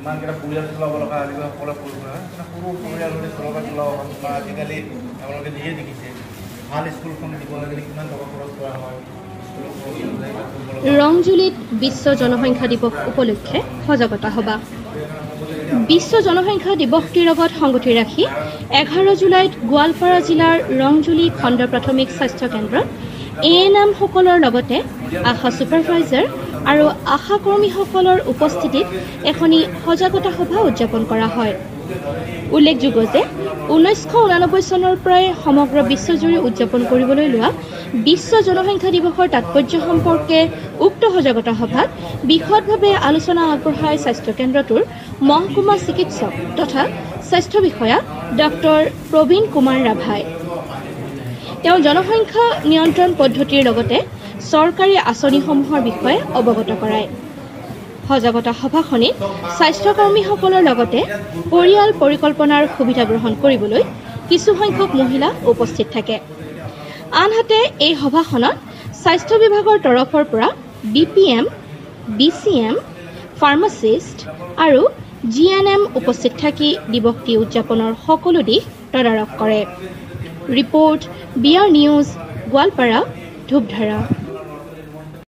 ইমানকেইটা পৰিয়াল চলাব লগা আজিকালি সকলো সৰু পৰিয়াল যদি চলাব বা আজিকালি আপোনালোকে নিজে দেখিছে ভাল স্কুলখন দিব লাগিলে কিমান টকা খৰচ কৰা হয়। ৰংজুলিত বিশ্ব জনসংখ্যা দিৱস উপলক্ষে সজাগতা সভা। বিশ্ব জনসংখ্যা দিৱসটিৰ লগত সংগতি ৰাখি 11 জুলাইত গোৱালপাৰা জিলাৰ ৰংজুলি খণ্ড প্ৰাথমিক স্বাস্থ্য কেন্দ্ৰত ANM সকলৰ লগতে আশা ছুপাৰভাইজাৰ আৰু আশা কৰ্মীসকলৰ উপস্থিতিত এখনি সজাগতা সভা উদযাপন কৰা হয়। উল্লেখযোগ্য যে 1989 চনৰ পৰাই সমগ্ৰ বিশ্বজুৰি উদযাপন কৰিবলৈ লোৱা বিশ্ব জনসংখ্যা দিৱসৰ তাৎপৰ্য সম্পৰ্কে উক্ত সজাগতা সভাত বিশদভাৱে আলোচনা আগবঢ়ায় স্বাস্থ্য কেন্দ্ৰটোৰ মহকুমা চিকিৎসক তথা স্বাস্থ্য বিষয়া ডক্টৰ প্ৰবীণ কুমাৰ ৰাভাই। তেওঁ জনসংখ্যা নিয়ন্ত্ৰণ পদ্ধতিৰ লগতে চৰকাৰী আঁচনিসমূহৰ বিষয়ে অৱগত কৰায়। সজাগতা সভাখনিত স্বাস্থ্যকৰ্মীসকলৰ লগতে পৰিয়াল পৰিকল্পনাৰ সুবিধা গ্ৰহণ কৰিবলৈ কিছুসংখ্যক মহিলা উপস্থিত থাকে। আনহাতে এই সভাখনত স্বাস্থ্য বিভাগৰ তৰফৰ পৰা BPM, BCM, ফাৰ্মাচিষ্ট আৰু GNM উপস্থিত থাকি দিৱসটি উদযাপনৰ সকলো দিশ তদাৰক কৰে। Report BR news, Goalpara, ধূপধাৰা।